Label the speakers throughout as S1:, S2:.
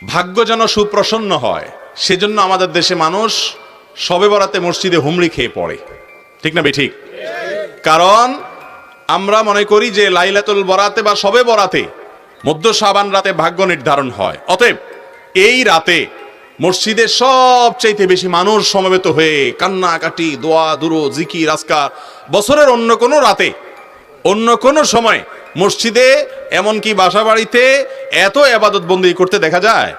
S1: ভাগ্য যেন সুপ্রসন্ন হয়, সেজন্য আমাদের দেশে মানুষ শবে বরাতে মসজিদে হুমড়ি খেয়ে পড়ে, ঠিক না বেঠিক? কারণ আমরা মনে করি যে লাইলাতুল বরাতে বা শবে বরাতে মধ্য শাবান রাতে ভাগ্য নির্ধারণ হয়। অতএব এই রাতে মসজিদে সবচাইতে বেশি মানুষ সমবেত হয়ে কান্নাকাটি, দোয়া দুরূদ, জিকির আজকার বছরের অন্য কোনো রাতে, অন্য কোনো সময় মসজিদে এমনকি বাসা বাড়িতে এত ইবাদত বন্দেগী করতে দেখা যায়।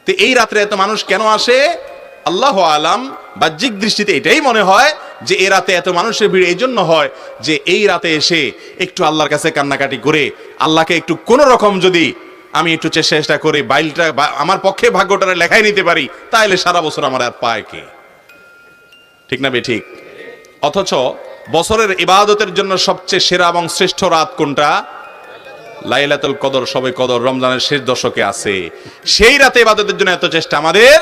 S1: তো এই রাত্রে এত মানুষ কেন আসে? আল্লাহু আলাম, বাহ্যিক দৃষ্টিতে এটাই মনে হয় যে এই রাতে এত মানুষের ভিড় এই জন্য হয় যে এই রাতে এসে একটু আল্লাহর কাছে কান্নাকাটি করে আল্লাহকে একটু কোনো রকম যদি আমি একটু চেষ্টা করে বাইলটা আমার পক্ষে ভাগ্যটা লেখাই নিতে পারি, তাহলে সারা বছর আমার আর পায় কে, ঠিক না বেঠিক? অথচ বছরের ইবাদতের জন্য সবচেয়ে সেরা এবং শ্রেষ্ঠ রাত কোনটা? লাইলাতুল কদর, শবে কদর রমজানের শেষ দশকে আছে। সেই রাতে ইবাদতের জন্য এত চেষ্টা আমাদের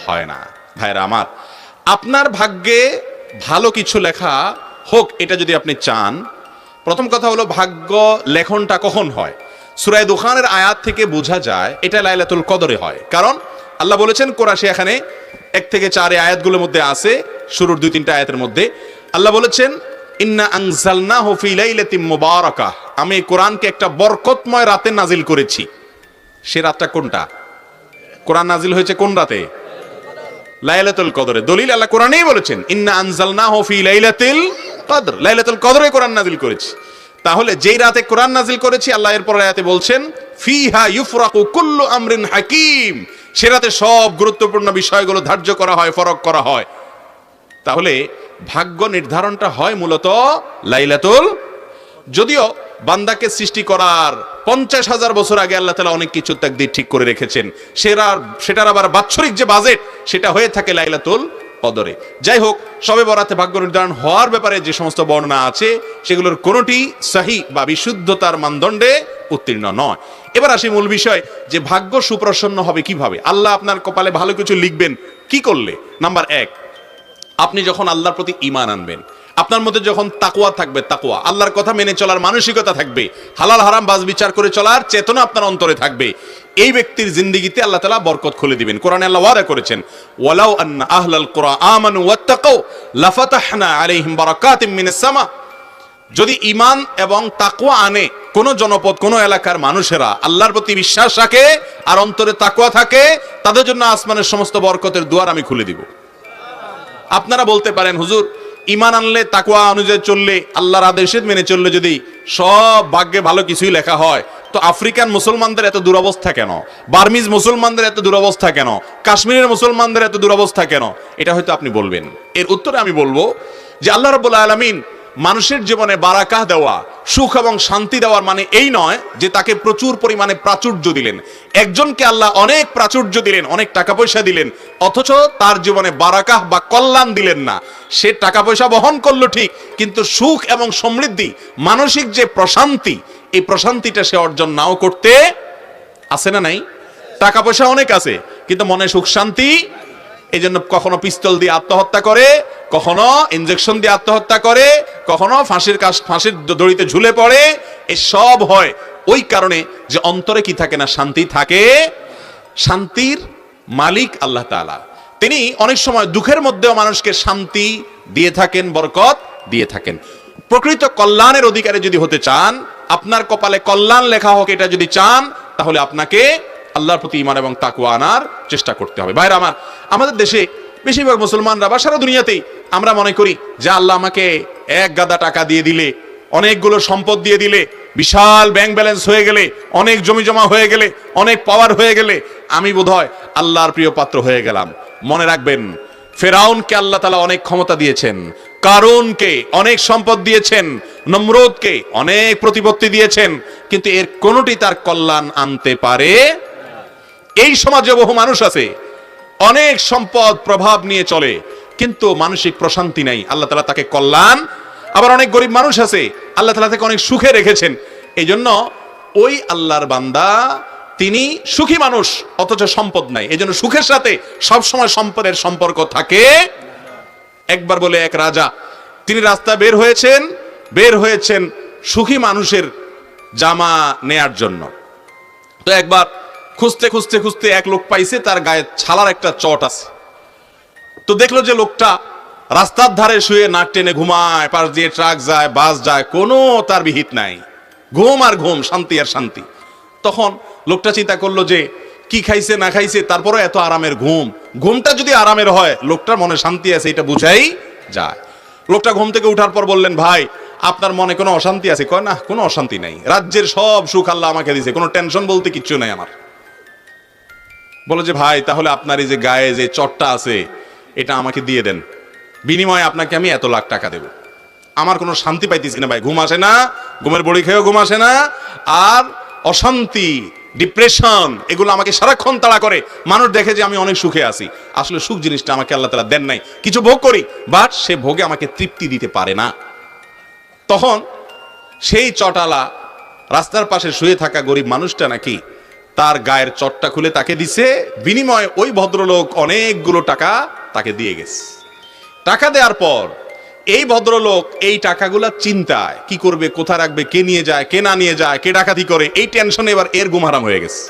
S1: হয় না। ভাইরা আমার, আপনার ভাগ্যে ভালো কিছু লেখা হোক এটা যদি আপনি চান, প্রথম কথা হলো ভাগ্য লেখনটা কখন হয়? সূরা দুখানের আয়াত থেকে বোঝা যায় এটা লাইলাতুল কদরে হয়। কারণ আল্লাহ বলেছেন কোরআশে, এখানে 1 থেকে 4 আয়াতগুলোর মধ্যে আছে, শুরুর 2-3টা আয়াতের মধ্যে আল্লাহ বলেছেন ইন্না আনজালনাহু ফি লাইলাতিন মুবারাকাহ, আমি কোরআনকে একটা বরকতময় রাতে নাজিল করেছি। সে রাতটা কোনটা? কোরআন নাজিল হয়েছে কোন রাতে? লাইলাতুল কদরে। দলিল আল্লাহ কোরআনেই বলেছেন ইন্না আনজালনাহু ফি লাইলাতিল কদর, লাইলাতুল কদরে কোরআন নাজিল করেছি। তাহলে যেই রাতে কোরআন নাজিল করেছি, আল্লাহ এর পরের আয়াতে বলছেন ফিহা ইউফরাকু কুল্লু আমরিন হাকিম, সে রাতে সব গুরুত্বপূর্ণ বিষয়গুলো ধার্য করা হয়, ফরক করা হয়। তাহলে ভাগ্য নির্ধারণটা হয় মূলত লাইলাতুল, যদিও বান্দাকে সৃষ্টি করার 50,000 বছর আগে আল্লাহ তাআলা অনেক কিছু তাকদীর ঠিক করে রেখেছেন, সেটার আবার বাৎসরিক যে বাজেট সেটা হয়ে থাকে লাইলাতুল কদরে। যাই হোক, শবে বরাতে ভাগ্য নির্ধারণ হওয়ার ব্যাপারে যে সমস্ত বর্ণনা আছে সেগুলোর কোনোটি সহি বা বিশুদ্ধতার মানদণ্ডে উত্তীর্ণ নয়। এবার আসি মূল বিষয়, যে ভাগ্য সুপ্রসন্ন হবে কিভাবে? আল্লাহ আপনার কপালে ভালো কিছু লিখবেন কি করলে? নাম্বার 1, আপনি যখন আল্লাহর প্রতি ঈমান আনবেন, আপনার মধ্যে যখন তাকওয়া থাকবে, তাকওয়া আল্লাহর কথা মেনে চলার মানসিকতা থাকবে, হালাল হারাম বাজ বিচার করে চলার চেতনা আপনার অন্তরে থাকবে, এই ব্যক্তির জিন্দেগিতে আল্লাহ তাআলা বরকত খুলে দিবেন। কোরআনে আল্লাহ ওয়াদা করেছেন ওয়ালাউ আন্না আহলাল কুরআ আমানু ওয়াত্তাকাউ লাফাতাহনা আলাইহিম বারাকাতিম মিনাস সামা, যদি ঈমান এবং তাকওয়া আনে কোন জনপদ, কোন এলাকার মানুষেরা আল্লাহর প্রতি বিশ্বাস রাখে আর অন্তরে তাকওয়া থাকে, তাদের জন্য আসমানের সমস্ত বরকতের দুয়ার আমি খুলে দিব। আপনারা বলতে পারেন হুজুর, ঈমান আনলে, তাকওয়া অনুযায়ী চললে, আল্লাহর আদেশ মেনে চললে যদি সব ভাগ্যে ভালো কিছুই লেখা হয়, তো আফ্রিকান মুসলমানদের এত দুরবস্থা কেন? বার্মিজ মুসলমানদের এত দুরবস্থা কেন? কাশ্মীরের মুসলমানদের এত দুরবস্থা কেন? এটা হয়তো আপনি বলবেন। এর উত্তরে আমি বলবো যে আল্লাহ রাব্বুল আলামিন মানুষের জীবনে বারাকাহ দেওয়া, সুখ এবং শান্তি দেওয়ার মানে এই নয় যে তাকে প্রচুর পরিমাণে প্রাচুর্য দিলেন। একজনকে আল্লাহ অনেক প্রাচুর্য দিলেন, অনেক টাকা পয়সা দিলেন, অথচ তার জীবনে বারাকাহ বা কল্যাণ দিলেন না। সে টাকা পয়সা বহন করলো ঠিক, কিন্তু সুখ এবং সমৃদ্ধি, মানসিক যে প্রশান্তি, এই প্রশান্তিটা সে অর্জন নাও করতে আছে না নাই? টাকা পয়সা অনেক আছে কিন্তু মনে সুখ শান্তি, এই জন্য কখনো পিস্তল দিয়ে আত্মহত্যা করে, কখনো ইনজেকশন দিয়ে আত্মহত্যা করে, কখনো ফাঁসির দড়িতে ঝুলে পড়ে। এসব হয় ওই কারণে যে অন্তরে কি থাকে না, শান্তি থাকে। শান্তির মালিক আল্লাহ তাআলা, তিনি অনেক সময় দুঃখের মধ্যেও মানুষকে শান্তি দিয়ে থাকেন, বরকত দিয়ে থাকেন। প্রকৃত কল্যাণের অধিকারী যদি হতে চান, আপনার কপালে কল্যাণ লেখা হোক এটা যদি চান, তাহলে আপনাকে আল্লাহর প্রতি ঈমান এবং তাকওয়া আনার চেষ্টা করতে হবে। ভাইরা আমার, আমাদের দেশে বেশিরভাগ মুসলমানরা বা সারা দুনিয়াতেই আমরা মনে করি যে আল্লাহ আমাকে এক গাদা টাকা দিয়ে দিলে, অনেকগুলো সম্পদ দিয়ে দিলে, বিশাল ব্যাংক ব্যালেন্স হয়ে গেলে, অনেক জমি জমা হয়ে গেলে, অনেক পাওয়ার হয়ে গেলে আমি বোধহয় আল্লাহর প্রিয় পাত্র হয়ে গেলাম। মনে রাখবেন, ফেরাউনকে আল্লাহ তাআলা অনেক ক্ষমতা দিয়েছেন, কারুনকে অনেক সম্পদ দিয়েছেন, নমরুদকে অনেক প্রতিপত্তি দিয়েছেন, কিন্তু এর কোনোটি তার কল্যাণ আনতে পারে। এই সমাজে বহু মানুষ আছে অনেক সম্পদ প্রভাব নিয়ে চলে, কিন্তু মানসিক প্রশান্তি নাই, আল্লাহ তাআলা তাকে কল্যাণ। আবার অনেক গরিব মানুষ আছে, আল্লাহ তাআলা তাকে অনেক সুখে রেখেছেন। এই জন্য ওই আল্লাহর বান্দা তিনি সুখী মানুষ অথচ সম্পদ নাই, এই জন্য সুখের সাথে সবসময় সম্পদের সম্পর্ক থাকে। একবার বলে এক রাজা, তিনি রাস্তা বের হয়েছেন সুখী মানুষের জামা নেয়ার জন্য। তো একবার খুঁজতে খুঁজতে খুঁজতে এক লোক পাইছে, তার গায়ে ছালার একটা চট আছে। তো দেখলো যে লোকটা রাস্তার ধারে শুয়ে নাক টেনে ঘুমায়, পাশ দিয়ে ট্রাক যায়, বাস যায়, কোনো তার বিহিত নাই, ঘুম আর ঘুম, শান্তি আর শান্তি। তখন লোকটা চিন্তা করলো যে কি খাইছে না খাইছে, তারপরে এত আরামের ঘুম, ঘুমটা যদি আরামের হয় লোকটার মনে শান্তি আছে, এটা বুঝাই যায়। লোকটা ঘুম থেকে উঠার পর বললেন, ভাই আপনার মনে কোনো অশান্তি আছে? কয় না, কোনো অশান্তি নাই, রাজ্যের সব সুখ আল্লাহ আমাকে দিয়েছে, কোনো টেনশন বলতে কিচ্ছু নাই আমার। বলে যে ভাই তাহলে আপনার এই যে গায়ে যে চটটা আছে এটা আমাকে দিয়ে দেন, বিনিময়ে আপনাকে আমি এত লাখ টাকা দেব। আমার কোনো শান্তি পাইতেছি না ভাই, ঘুম আসে না, ঘুমের বড়ি খেয়েও ঘুম আসে না, আর অশান্তি, ডিপ্রেশন, এগুলো আমাকে সারাক্ষণ তাড়া করে। মানুষ দেখে যে আমি অনেক সুখে আছি, আসলে সুখ জিনিসটা আমাকে আল্লাহ তাআলা দেন নাই, কিছু ভোগ করি, বাট সে ভোগে আমাকে তৃপ্তি দিতে পারে না। তখন সেই চটালা রাস্তার পাশে শুয়ে থাকা গরিব মানুষটা নাকি তার গায়ের চটটা খুলে তাকে দিছে, বিনিময়ে ওই ভদ্রলোক অনেকগুলো টাকা তাকে দিয়ে গেছে। টাকা দেওয়ার পর এই ভদ্রলোক এই টাকাগুলা চিন্তায়, কি করবে, কোথায় রাখবে, কে নিয়ে যায়, কে না নিয়ে যায়, কে ডাকাতি করে, এই টেনশনে এবার এর ঘুম হারাম হয়ে গেছে।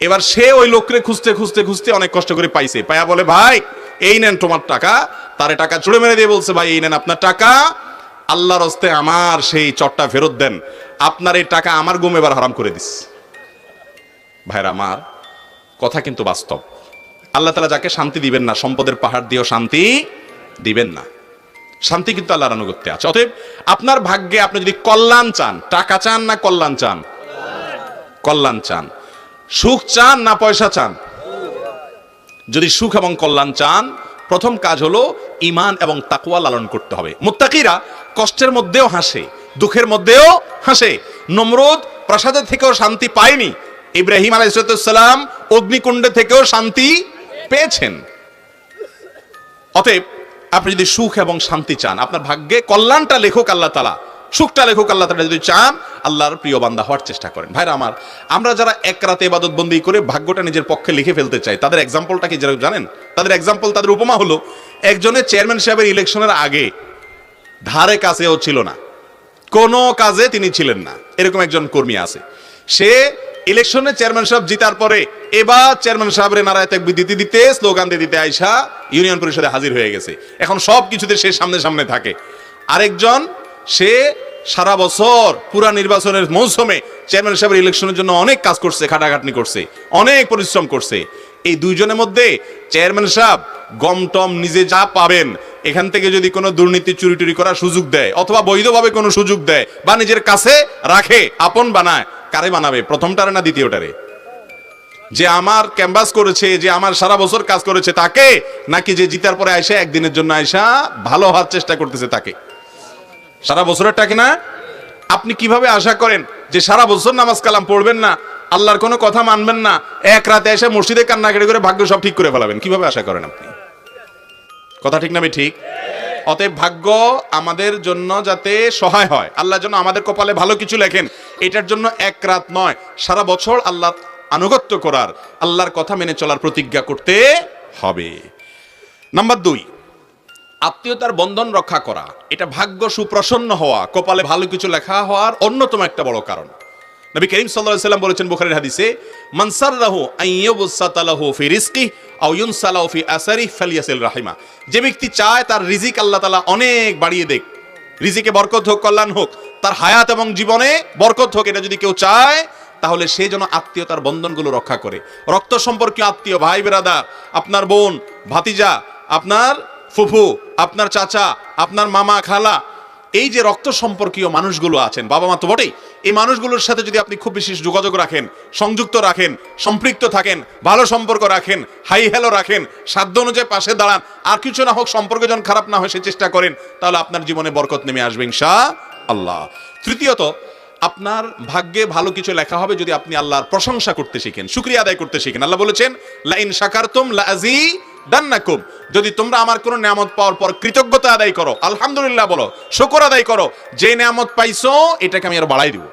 S1: এবার সে ওই লোকরে খুঁজতে খুঁজতে খুঁজতে অনেক কষ্ট করে পাইছে, পায়া বলে ভাই এই নেন তোমার টাকা। তারে টাকা ছুড়ে মেরে দিয়ে বলছে, ভাই এই নেন আপনার টাকা, আল্লাহর হস্তে আমার সেই চটটা ফেরত দেন, আপনার এই টাকা আমার ঘুম এবার হারাম করে দিস। ভাইরা আমার, কথা কিন্তু বাস্তব। আল্লাহ তাআলা যাকে শান্তি দিবেন না, সম্পদের পাহাড় দিয়েও শান্তি দিবেন না। শান্তি কিন্তু আল্লাহর আনুগত্যে আছে। অতএব আপনার ভাগ্যে আপনি যদি কল্যাণ চান, টাকা চান না কল্যাণ চান? কল্যাণ চান। সুখ চান না পয়সা চান? যদি সুখ এবং কল্যাণ চান, প্রথম কাজ হলো ঈমান এবং তাকওয়া লালন করতে হবে। মুত্তাকিরা কষ্টের মধ্যেও হাসে, দুঃখের মধ্যেও হাসে। নমরুদ প্রাসাদের থেকেও শান্তি পায়নি, ইব্রাহিম আলাইহিস সালাম অগ্নিকুণ্ডে থেকেও শান্তি পেয়েছেন। অতএব আপনি যদি সুখ এবং শান্তি চান, আপনার ভাগ্যে কল্যাণটা লেখক আল্লাহ তাআলা, সুখটা লেখক আল্লাহ তাআলা, যদি চান আল্লাহর প্রিয় বান্দা হওয়ার চেষ্টা করেন। ভাইরা আমার, আমরা যারা এক রাতে ইবাদত বন্দি করে ভাগ্যটা নিজের পক্ষে লিখে ফেলতে চাই, তাদের এক্সাম্পলটা কি জানেন? তাদের এক্সাম্পল, তাদের উপমা হলো, একজনের চেয়ারম্যান সাহেবের ইলেকশনের আগে ধারে কাছেও ছিল না, কোনো কাজে তিনি ছিলেন না, এরকম একজন কর্মী আছে। সে ইলেকশনে চেয়ারম্যান সাহেব জিতার পরে এবার চেয়ারম্যান সাহেবের নারায় তাকবীর দিতে দিতে, স্লোগান দিতে দিতে আইসা ইউনিয়ন পরিষদে হাজির হয়ে গেছে। এখন সব কিছুতে সে সামনে সামনে থাকে। আরেকজন, সে সারা বছর পুরা নির্বাচনের মৌসুমে চেয়ারম্যান সাহেবের ইলেকশনের জন্য অনেক কাজ করছে, খাটাখাটনি করছে, অনেক পরিশ্রম করছে। এই দুইজনের মধ্যে চেয়ারম্যান সাহেব গম টম নিজে যা পাবেন, এখান থেকে যদি কোনো দুর্নীতি চুরি টুরি করার সুযোগ দেয়, অথবা বৈধভাবে কোনো সুযোগ দেয় বা নিজের কাছে রাখে, আপন বানায়, কারে বানাবে? প্রথমটারে না দ্বিতীয়টারে? যে আমার ক্যাম্পাস করেছে, যে আমার সারা বছর কাজ করেছে তাকে, নাকি যে জিতার পরে আইসা একদিনের জন্য আইসা ভালো হওয়ার চেষ্টা করতেছে তাকে? সারা বছরের টাকা না? আপনি কিভাবে আশা করেন যে সারা বছর নামাজ কালাম পড়বেন না, আল্লাহর কোনো কথা মানবেন না, এক রাতে এসে মসজিদে কান্নাকাটি করে ভাগ্য সব ঠিক করে ফেলাবেন? কিভাবে আশা করেন আপনি? কথা ঠিক না ঠিক? অতএব ভাগ্য আমাদের জন্য যাতে সহায় হয়, আল্লাহ যেন আমাদের কপালে ভালো কিছু লেখেন, এটার জন্য এক রাত নয়, সারা বছর আল্লাহর আনুগত্য করার, আল্লাহর কথা মেনে চলার প্রতিজ্ঞা করতে হবে। নাম্বার 2, আত্মীয়তার বন্ধন রক্ষা করা। এটা ভাগ্য সুপ্রসন্ন হওয়া, কপালে ভালো কিছু লেখা হওয়ার অন্যতম একটা বড় কারণ। নবী করিম সাল্লাল্লাহু আলাইহি ওয়াসাল্লাম বলেছেন বুখারীর হাদিসে, মান সাররাহু আন ইউবসাতা লাহু ফি রিজকি আও ইউনসালাহু ফি আসারি ফালিয়াসিল রাহিমা। যে ব্যক্তি চায় তার রিজিক আল্লাহ তাআলা অনেক বাড়িয়ে দেখ, রিজিকে বরকত হোক, কল্যাণ হোক, তার হায়াত এবং জীবনে বরকত হোক, এটা যদি কেউ চায়, তাহলে সে যেন আত্মীয়তার বন্ধনগুলো রক্ষা করে। রক্ত সম্পর্কীয় আত্মীয়, ভাই বেরাদার, আপনার বোন, ভাতিজা, আপনার ফুফু, আপনার চাচা, আপনার মামা, খালা, এই যে রক্ত সম্পর্কীয় মানুষগুলো আছেন, বাবা মা তো বটেই, এই মানুষগুলোর সাথে যদি আপনি খুব বেশি যোগাযোগ রাখেন, সংযুক্ত রাখেন, সম্পৃক্ত থাকেন, ভালো সম্পর্ক রাখেন, হাই হ্যালো রাখেন, সাধ্য অনুযায়ী পাশে দাঁড়ান, আর কিছু না হোক সম্পর্ক যেন খারাপ না হয় সে চেষ্টা করেন, তাহলে আপনার জীবনে বরকত নেমে আসবে ইনশাআল্লাহ। তৃতীয়ত, আপনার ভাগ্যে ভালো কিছু লেখা হবে যদি আপনি আল্লাহর প্রশংসা করতে শিখেন, শুকরিয়া আদায় করতে শিখেন। আল্লাহ বলেছেন, লা ইন শাকারতুম লা আযীদান্নাকুম, যদি তোমরা আমার কোন নিয়ামত পাওয়ার পর কৃতজ্ঞতা আদায় করো, আলহামদুলিল্লাহ বলো, শুকর আদায় করো, যে নিয়ামত পাইছো এটাকে আমি আর বাড়াই দিব।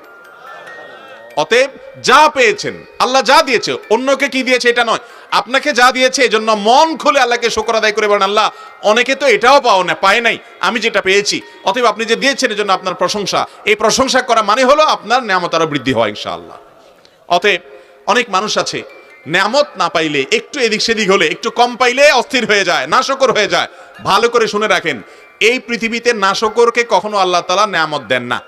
S1: অতএব যা পেয়েছেন, আল্লাহ যা দিয়েছে, অন্যকে কি দিয়েছে এটা নয়, আপনাকে যা দিয়েছে এজন্য মন খুলে আল্লাহকে শুকর আদায় করে বলেন, আল্লাহ অনেকে তো এটাও পায় নাই, আমি যেটা পেয়েছি, অতএব আপনি যে দিয়েছেন এজন্য আপনার প্রশংসা। এই প্রশংসা করা মানে হলো আপনার নিয়ামত আরো বৃদ্ধি হয় ইনশাআল্লাহ। অতএব অনেক মানুষ আছে নেয়ামত না পাইলে, একটু এদিক সেদিক হলে, একটু কম পাইলে অস্থির হয়ে যায়, নাশকর হয়ে যায়। ভালো করে শুনে রাখেন, এই পৃথিবীতে নাশকরকে কখনো আল্লাহ তাআলা নেয়ামত দেন না।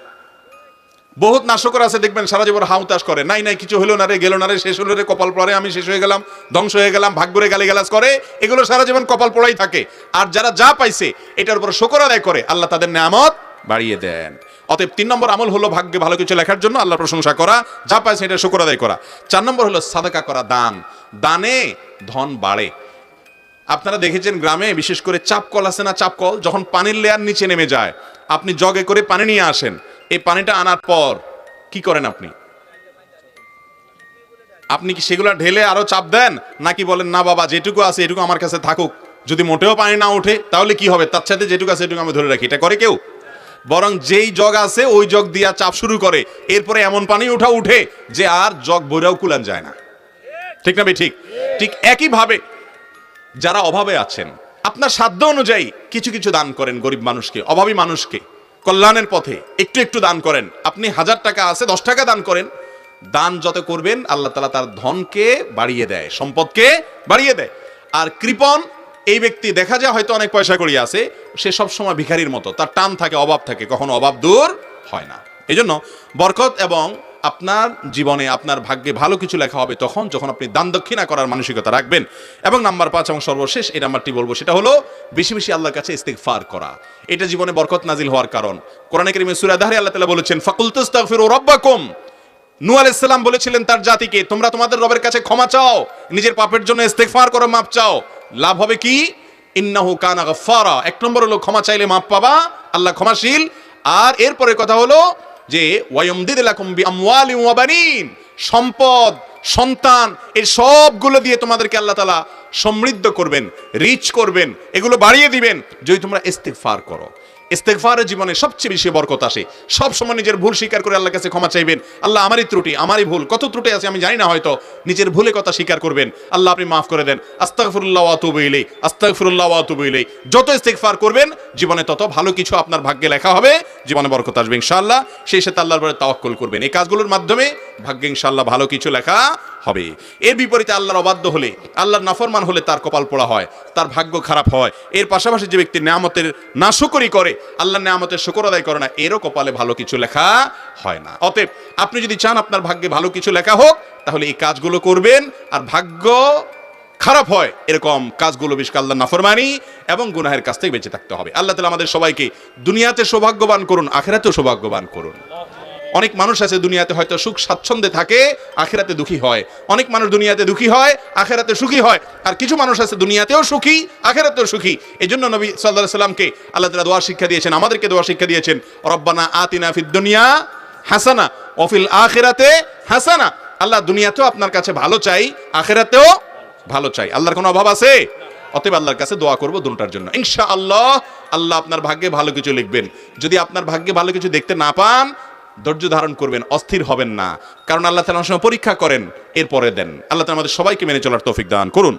S1: বহুত নাশকর আছে দেখবেন সারা জীবন হাউতাস করে, নাই নাই কিছু হলো না রে, গেল না রে, শেষ হলো রে, কপাল পড়ে, আমি শেষ হয়ে গেলাম, ধ্বংস হয়ে গেলাম, ভাগ্যরে গালিগালাজ করে, এগুলো সারা জীবন কপাল পড়াই থাকে। আর যারা যা পাইছে এটার উপর শুকর আদায় করে, আল্লাহ তাদের নেয়ামত বাড়িয়ে দেন। অতএব 3 নম্বর আমল হলো ভাগ্যে ভালো কিছু লেখার জন্য আল্লাহর প্রশংসা করা, যা পাইছে এটা শুকর আদায় করা। 4 নম্বর হলো সাদাকা করা, দান। দানে ধন বাড়ে। আপনারা দেখেছেন গ্রামে বিশেষ করে চাপকল আছে না, চাপকল যখন পানির লেয়ার নিচে নেমে যায়, আপনি জগে করে পানি নিয়ে আসেন, এই পানিটা আনার পর কি করেন আপনি? আপনি কি সেগুলা ঢেলে আরো চাপ দেন, নাকি বলেন না বাবা যেটুকু আছে এটুকু আমার কাছে থাকুক, যদি মোটেও পানি না ওঠে তাহলে কি হবে, তার সাথে যেটুকু আছে এটুকু আমি ধরে রাখি? এটা করে কেউ? বরং যেই জগ আছে ওই জগ দিয়া চাপ শুরু করে, এরপরে এমন পানি উঠে যে আর জগ বইরাও কুলান যায় না। ঠিক না ভাই? ঠিক ঠিক একইভাবে যারা অভাবে আছেন, আপনার সাধ্য অনুযায়ী কিছু কিছু দান করেন, গরিব মানুষকে, অভাবী মানুষকে কল্যাণের পথে একটু একটু দান করেন। আপনি 1000 টাকা আছে, 10 টাকা দান করেন। দান যত করবেন আল্লাহ তাআলা তার ধনকে বাড়িয়ে দেয়, সম্পদকে বাড়িয়ে দেয়। আর কৃপণ এই ব্যক্তি দেখা যায় হয়তো অনেক পয়সা করি আছে, সে সব সময় ভিখারির মতো, তার টান থাকে, অভাব থাকে, কখনো অভাব দূর হয় না। এই জন্য বরকত এবং আপনার জীবনে আপনার ভাগ্যে ভালো কিছু লেখা হবে তখন যখন আপনি দান দক্ষিণা করার মানসিকতা রাখবেন। এবং নাম্বার 5 এবং সর্বশেষ এই নাম্বারটি বলবো, সেটা হলো বেশি বেশি আল্লাহর কাছে ইস্তিগফার করা। এটা জীবনে বরকত নাজিল হওয়ার কারণ। কোরআনে কারীমে সূরা দাহরে আল্লাহ তাআলা বলেছেন, ফাকুল তাস্তাগফিরু রাব্বাকুম। নূহ আলাইহিস সালাম বলেছিলেন তার জাতিকে, তোমরা তোমাদের রবের কাছে ক্ষমা চাও, নিজের পাপের জন্য ইস্তিগফার করো, মাপ চাও। লাভ হবে কি? ইন্নাহু কানা গাফফারা। 1 নম্বর হলো ক্ষমা চাইলে মাপ পাবা, আল্লাহ ক্ষমাশীল। আর এরপরে কথা হলো যে ওয়ায়ুমদিদ লাকুম বিআমওয়ালিন ওয়া বানিন, সম্পদ, সন্তান, এই সবগুলো দিয়ে তোমাদেরকে আল্লাহ তাআলা সমৃদ্ধ করবেন, রিচ করবেন, এগুলো বাড়িয়ে দিবেন যদি তোমরা ইস্তিগফার করো। ইস্তিগফারের জীবনে সবচেয়ে বেশি বরকত আসে। সব সময় নিজের ভুল স্বীকার করে আল্লাহর কাছে ক্ষমা চাইবেন, আল্লাহ আমারই ত্রুটি, আমারই ভুল, কত ত্রুটি আছে আমি জানি না, হয়তো নিজের ভুলে কথা স্বীকার করবেন, আল্লাহ আপনি মাফ করে দেন, আস্তাগফিরুল্লাহ ওয়া আতুবু ইলাইহি, আস্তাগফিরুল্লাহ ওয়া আতুবু ইলাইহি। যত ইস্তিগফার করবেন জীবনে তত ভালো কিছু আপনার ভাগ্যে লেখা হবে, জীবনে বরকত আসবে ইনশাআল্লাহ। সেই সাথে আল্লাহর উপরে তাওয়াক্কুল করবেন, এই কাজগুলোর মাধ্যমে ভাগ্যে ইনশাআল্লাহ ভালো কিছু লেখা হবে। এর বিপরীতে আল্লাহর অবাধ্য হলে, আল্লাহর নাফরমান হলে তার কপাল পোড়া হয়, তার ভাগ্য খারাপ হয়। এর পাশাপাশি যে ব্যক্তি নেয়ামতের নাশকরি করে, আল্লাহর নেয়ামতের শুকর আদায় করে না, এরও কপালে ভালো কিছু লেখা হয় না। অতএব আপনি যদি চান আপনার ভাগ্যে ভালো কিছু লেখা হোক, তাহলে এই কাজগুলো করবেন। আর ভাগ্য খারাপ হয় এরকম কাজগুলো বেশি আল্লাহর নাফরমানি এবং গুনাহের কাছ থেকে বেঁচে থাকতে হবে। আল্লাহ তাআলা আমাদের সবাইকে দুনিয়াতে সৌভাগ্যবান করুন, আখিরাতেও সৌভাগ্যবান করুন। অনেক মানুষ আছে দুনিয়াতে হয়তো সুখ স্বাচ্ছন্দ্যে থাকে, আখিরাতে দুঃখী হয়। অনেক মানুষ দুনিয়াতে দুঃখী হয়, আখিরাতে সুখী হয়। আর কিছু মানুষ আছে দুনিয়াতেও সুখী, আখিরাতেও সুখী। এজন্য নবী সাল্লাল্লাহু আলাইহি সাল্লামকে আল্লাহ তাআলা দোয়া শিক্ষা দিয়েছেন, আমাদেরকে দোয়া শিক্ষা দিয়েছেন, রব্বানা আতিনা ফিদ দুনিয়া হাসানা ওয়া ফিল আখিরাতে হাসানা। আল্লাহ দুনিয়াতেও আপনার কাছে ভালো চাই, আখিরাতেও ভালো চাই। আল্লাহর কোনো অভাব আছে? অতএব আল্লাহর কাছে দোয়া করব দুটোটার জন্য, ইনশাআল্লাহ আল্লাহ আপনার ভাগ্যে ভালো কিছু লিখবেন। যদি আপনার ভাগ্যে ভালো কিছু দেখতে না পান, ধৈর্য ধারণ করবেন, অস্থির হবেন না, কারণ আল্লাহ তাআলা অনেক সময় পরীক্ষা করেন, এরপরে দেন। আল্লাহ তাআলা আমাদের সবাইকে মেনে চলার তৌফিক দান করুন।